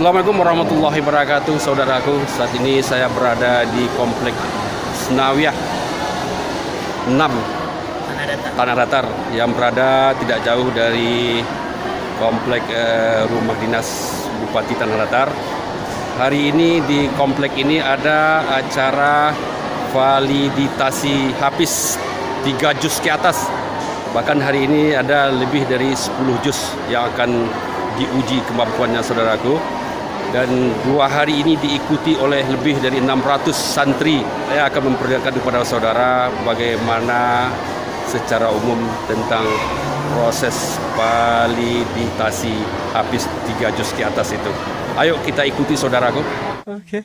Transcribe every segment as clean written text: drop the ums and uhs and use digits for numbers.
Assalamualaikum warahmatullahi wabarakatuh, saudaraku. Saat ini saya berada di komplek Senawiyah 6 Tanah Datar yang berada tidak jauh dari komplek rumah dinas Bupati Tanah Datar. Hari ini di komplek ini ada acara validasi Hafiz 3 juz ke atas. Bahkan hari ini ada lebih dari 10 juz yang akan diuji kemampuannya, saudaraku. Dan 2 hari ini diikuti oleh lebih dari 600 santri. Saya akan memperlihatkan kepada saudara bagaimana secara umum tentang proses validasi Hafiz 3 juz ke atas itu. Ayo kita ikuti, saudaraku. Oke.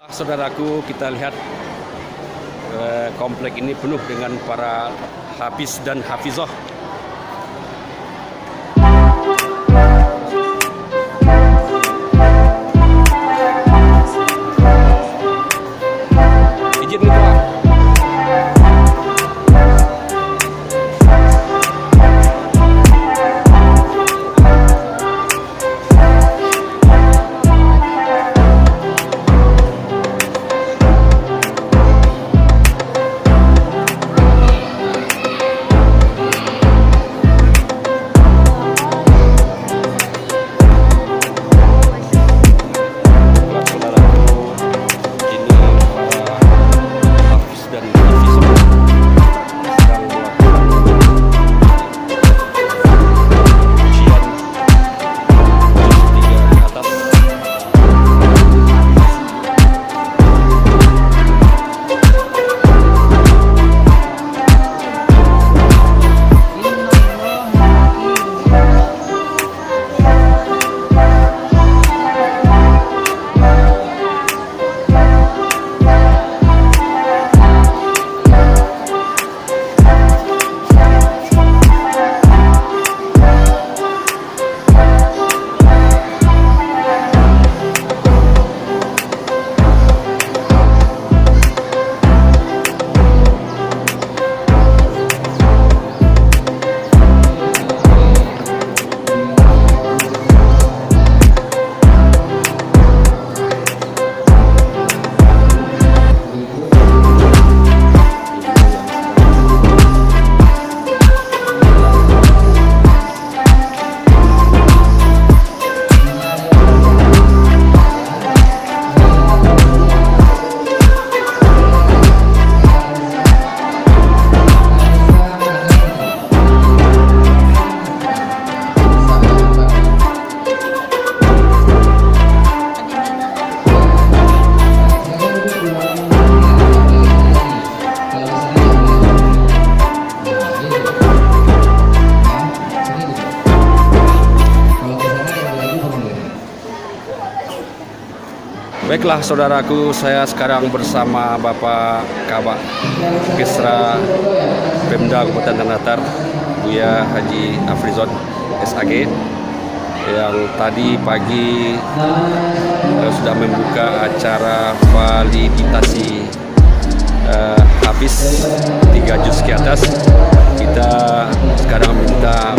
Saudaraku, kita lihat komplek ini penuh dengan para hafiz dan hafizah. Izin ketua. Baiklah, saudaraku, saya sekarang bersama Bapak Kabak Kesra Pemda Kabupaten Tanah Datar, Buya Haji Afrizon SAG, yang tadi pagi sudah membuka acara validasi Hafiz 3 juz ke atas. Kita sekarang minta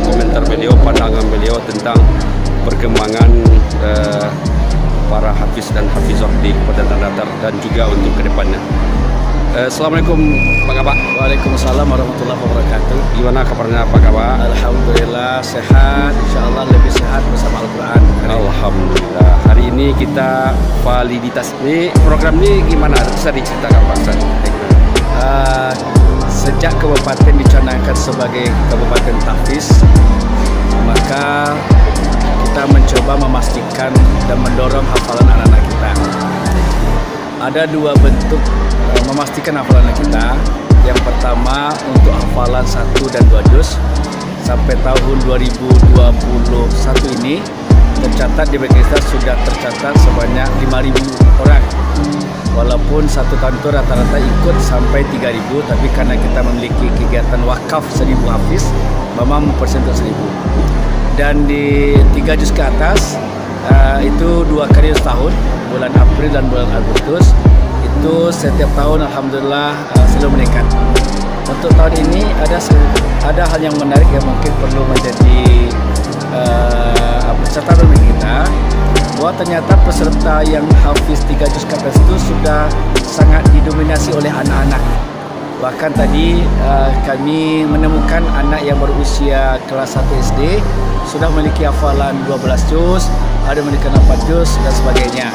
komentar beliau, pandangan beliau tentang perkembangan para hafiz dan hafizah di Kabupaten Tanah Datar dan juga untuk kedepannya. Assalamualaikum Pak Kabak. Waalaikumsalam warahmatullahi wabarakatuh. Gimana kabarnya Pak Kabak? Alhamdulillah sehat, insyaallah lebih sehat bersama Al-Quran. Alhamdulillah. Hari ini kita validasi. Ini program ini gimana? Bisa diceritakan Pak Ustaz? Sejak kabupaten dicanangkan sebagai kabupaten tahfiz, maka kita mencoba memastikan dan mendorong hafalan anak-anak kita. Ada 2 bentuk memastikan hafalan kita. Yang pertama untuk hafalan 1 dan 2 juz. Sampai tahun 2021 ini tercatat di Bekista sudah tercatat sebanyak 5.000 orang. Walaupun satu tahun itu rata-rata ikut sampai 3.000, tapi karena kita memiliki kegiatan wakaf 1.000 hafiz, memang mempersentuh 1.000. Dan di 3 juz ke atas itu 2 kali setahun, bulan April dan bulan Agustus. Itu setiap tahun alhamdulillah selalu meningkat. untuk tahun ini ada hal yang menarik yang mungkin perlu menjadi catatan bagi kita, bahwa ternyata peserta yang hafiz 3 juz ke atas itu sudah sangat didominasi oleh anak-anak. Bahkan tadi kami menemukan anak yang berusia kelas 1 SD sudah memiliki hafalan 12 juz, ada memiliki 8 juz dan sebagainya.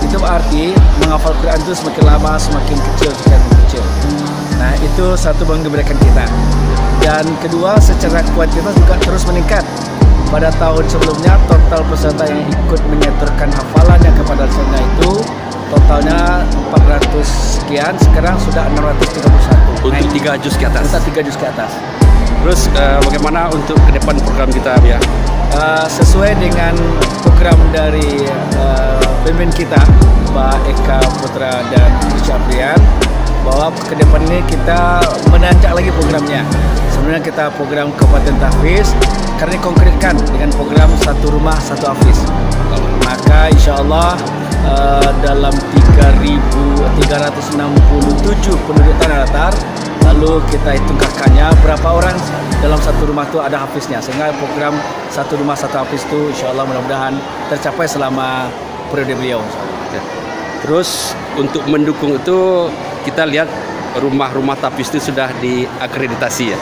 Itu berarti menghafal Quran itu semakin lama semakin kecil. Nah, itu satu menggembirakan kita. Dan kedua, secara kuantitas juga terus meningkat. Pada tahun sebelumnya, total peserta yang ikut menyetorkan hafalannya kepada Sunnah itu totalnya 400 sekian, sekarang sudah 631. Untuk 3 juz ke atas. Untuk 3 juz ke atas. Terus bagaimana untuk ke depan program kita, ya? Sesuai dengan program dari pemimpin kita, Pak Eka Putra dan Rizky Aprian, bahwa ke depan ini kita menanjak lagi programnya. Sebenarnya kita program Kabupaten Tahfiz, karena konkretkan dengan program satu rumah satu hafiz. Maka insya Allah dalam 3.367 penduduk Tanah Datar, lalu kita hitung kakaknya berapa orang dalam satu rumah itu ada hafiznya, sehingga program satu rumah satu hafiz itu insya Allah mudah-mudahan tercapai selama periode beliau. Terus untuk mendukung itu kita lihat rumah-rumah tahfiz itu sudah diakreditasi, ya.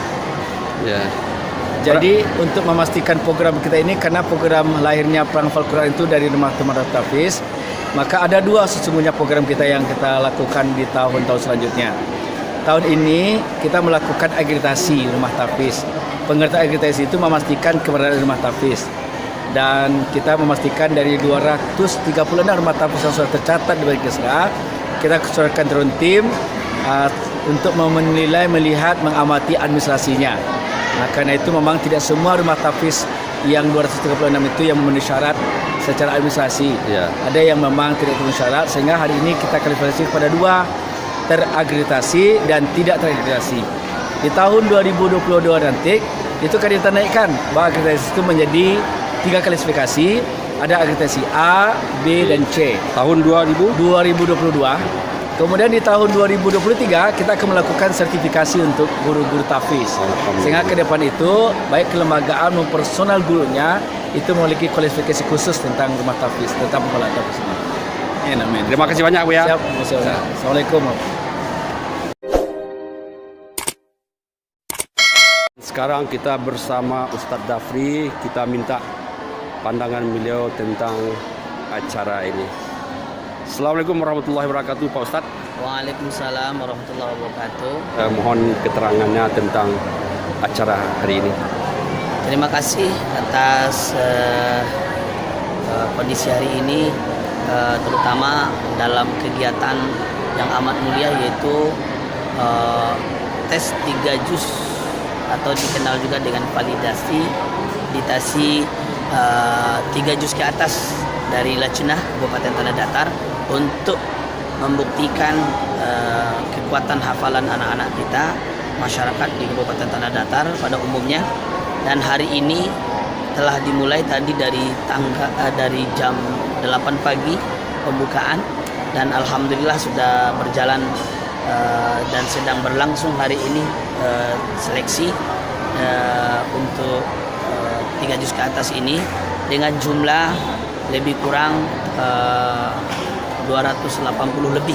Ya. Jadi untuk memastikan program kita ini, karena program lahirnya penghafal Quran itu dari rumah teman tahfiz, maka ada dua sesungguhnya program kita yang kita lakukan di tahun-tahun selanjutnya. Tahun ini kita melakukan akreditasi rumah tahfiz. Pengertian akreditasi itu memastikan keberadaan rumah tahfiz. Dan kita memastikan dari 236 rumah tahfiz yang sudah tercatat di Balikesra, kita kesuarakan turun tim untuk menilai, melihat, mengamati administrasinya. Nah, karena itu memang tidak semua rumah tahfiz yang 236 itu yang memenuhi syarat secara administrasi. Ya. Ada yang memang tidak memenuhi syarat, sehingga hari ini kita klasifikasi kepada dua, terakreditasi dan tidak terakreditasi. Di tahun 2022 nanti itu akan kita naikkan, bahwa akreditasi itu menjadi 3 klasifikasi. Ada akreditasi A, B dan C. Tahun 2022. Kemudian di tahun 2023 kita akan melakukan sertifikasi untuk guru-guru tahfiz. Sehingga ke depan itu baik kelembagaan maupun personal gurunya itu memiliki kualifikasi khusus tentang rumah tahfiz, tentang pengelolaan tahfiz. Amin. Terima kasih banyak, Bu, ya. Siap. Assalamualaikum. Sekarang kita bersama Ustadz Dafri, kita minta pandangan beliau tentang acara ini. Assalamualaikum warahmatullahi wabarakatuh, Pak Ustadz. Waalaikumsalam warahmatullahi wabarakatuh. Mohon keterangannya tentang acara hari ini. Terima kasih atas kondisi hari ini, terutama dalam kegiatan yang amat mulia, yaitu tes 3 juz atau dikenal juga dengan validasi 3 juz ke atas dari Lajnah Kabupaten Tanah Datar untuk membuktikan kekuatan hafalan anak-anak kita, masyarakat di Kabupaten Tanah Datar pada umumnya. Dan hari ini telah dimulai tadi dari jam 8 pagi pembukaan, dan alhamdulillah sudah berjalan dan sedang berlangsung hari ini seleksi untuk 3 juz ke atas ini dengan jumlah lebih kurang 280 lebih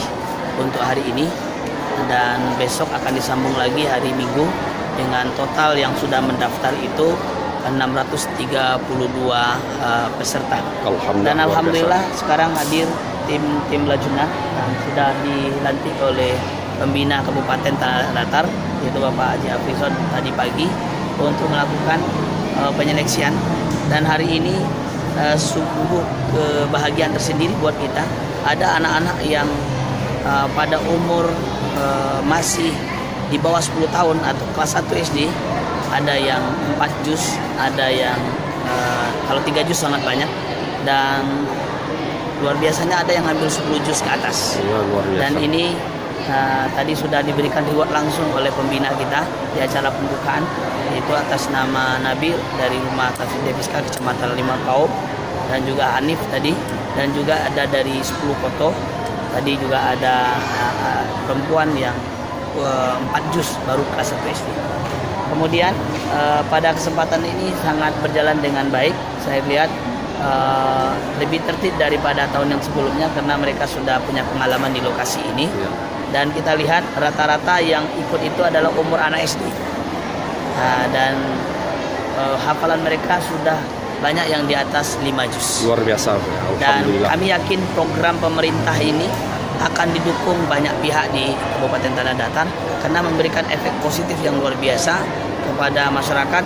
untuk hari ini, dan besok akan disambung lagi hari Minggu dengan total yang sudah mendaftar itu 632 peserta. Dan alhamdulillah sekarang hadir tim Lajnah yang sudah dilantik oleh pembina Kabupaten Tanah Datar, yaitu Bapak Haji Afrizon tadi pagi, untuk melakukan penyeleksian. Dan hari ini sungguh kebahagiaan tersendiri buat kita. Ada anak-anak yang pada umur masih di bawah 10 tahun atau kelas 1 SD, ada yang 4 juz, ada yang kalau 3 juz sangat banyak, dan luar biasanya ada yang ambil 10 juz ke atas. Ya, luar biasa. Dan ini tadi sudah diberikan reward langsung oleh pembina kita di acara pembukaan, yaitu atas nama Nabil dari Rumah Tahfiz Deviska Kecamatan Limau, dan juga Hanif tadi, dan juga ada dari 10 foto tadi juga ada perempuan yang 4 juz baru kelas 1 SD. Kemudian pada kesempatan ini sangat berjalan dengan baik. Saya lihat lebih tertib daripada tahun yang sebelumnya karena mereka sudah punya pengalaman di lokasi ini. Dan kita lihat rata-rata yang ikut itu adalah umur anak SD. Dan hafalan mereka sudah banyak yang di atas 5 juz. Luar biasa. Dan Alhamdulillah. kami yakin program pemerintah ini akan didukung banyak pihak di Kabupaten Tanah Datar karena memberikan efek positif yang luar biasa kepada masyarakat,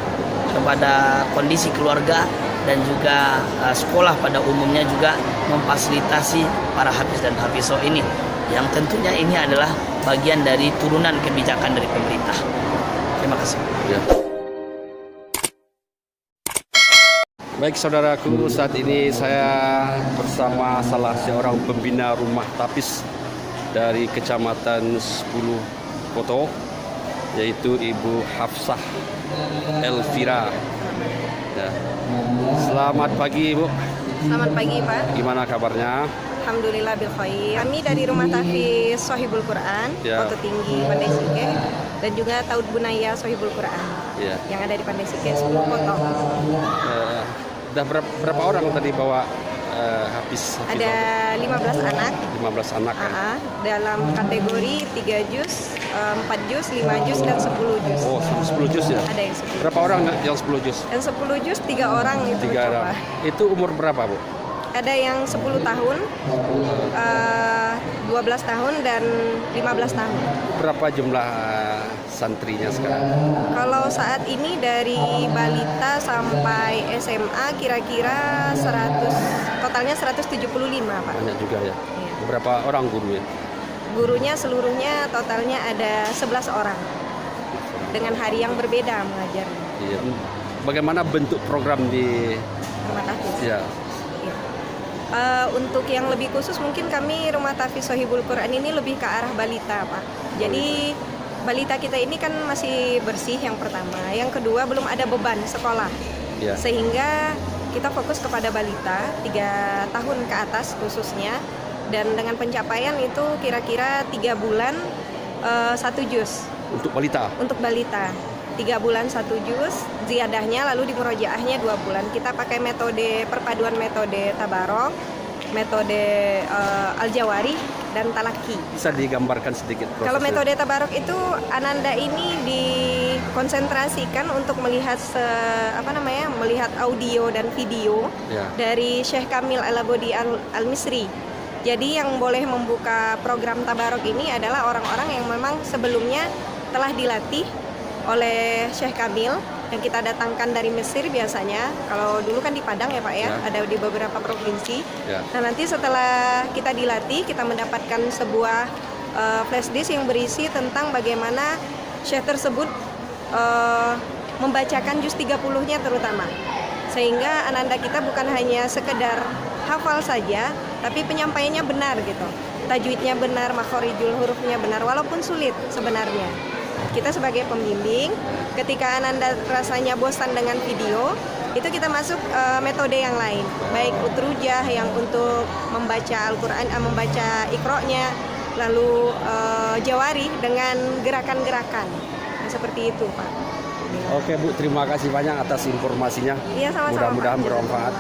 kepada kondisi keluarga, dan juga sekolah pada umumnya juga memfasilitasi para hafiz dan hafizah ini, yang tentunya ini adalah bagian dari turunan kebijakan dari pemerintah. Terima kasih. Ya. Baik saudaraku, saat ini saya bersama salah seorang pembina rumah tapis dari Kecamatan 10 Koto, yaitu Ibu Hafsah Elvira. Ya. Selamat pagi Ibu. Selamat pagi Pak. Gimana kabarnya? Alhamdulillah bil khair. Kami dari Rumah Tahfiz Sohibul Quran, Ya. Kota Tinggi, Pandai Sike, dan juga Taud Bunaya Sohibul Quran Ya. yang ada di Pandai Sike 10 Koto. Udah berapa orang tadi bawa habis? Ada 15 anak. 15 anak kan? Dalam kategori 3 juz, 4 juz, 5 juz, dan 10 juz. Oh, 10 juz ya? Ada yang 10. Berapa orang yang 10 juz? Yang 10 juz 3 orang itu 3 mencoba. orang. Itu umur berapa Bu? Ada yang 10 tahun, 12 tahun, dan 15 tahun. Berapa jumlah santrinya sekarang? Kalau saat ini dari balita sampai SMA kira-kira 100, totalnya 175 Pak. Banyak juga ya. Iya. Berapa orang gurunya? Gurunya seluruhnya totalnya ada 11 orang. Dengan hari yang berbeda mengajar. Iya. Bagaimana bentuk program di Rumah Tahfiz. ya? Iya. Untuk yang lebih khusus mungkin kami Rumah Tahfiz Sohibul Quran ini lebih ke arah balita Pak. Jadi balita kita ini kan masih bersih yang pertama. Yang kedua belum ada beban sekolah. Ya. Sehingga kita fokus kepada balita 3 tahun ke atas khususnya, dan dengan pencapaian itu kira-kira 3 bulan 1 juz Untuk balita. untuk balita, 3 bulan 1 juz, ziyadahnya lalu di murojaahnya 2 bulan. Kita pakai metode perpaduan metode tabarok, metode al-jawari, dan talaki. Bisa digambarkan sedikit prosesnya? Kalau metode tabarok itu ananda ini dikonsentrasikan untuk melihat melihat audio dan video Ya. dari Syekh Kamil Al-Abodi Al-Misri. Jadi yang boleh membuka program tabarok ini adalah orang-orang yang memang sebelumnya telah dilatih oleh Syekh Kamil yang kita datangkan dari Mesir biasanya. Kalau dulu kan di Padang ya Pak ya, ada di beberapa provinsi. Ya. Nah nanti setelah kita dilatih, kita mendapatkan sebuah flash disk yang berisi tentang bagaimana Syekh tersebut membacakan juz 30-nya terutama. Sehingga ananda kita bukan hanya sekedar hafal saja, tapi penyampaiannya benar gitu. Tajwidnya benar, makhorijul hurufnya benar, walaupun sulit sebenarnya. Kita sebagai pembimbing, ketika ananda rasanya bosan dengan video, itu kita masuk metode yang lain, baik utrujah yang untuk membaca Al-Quran, membaca Iqra-nya, lalu jawari dengan gerakan-gerakan. Nah, seperti itu Pak. Oke Bu, terima kasih banyak atas informasinya. Iya, sama-sama, Mudah-mudahan Pak. bermanfaat.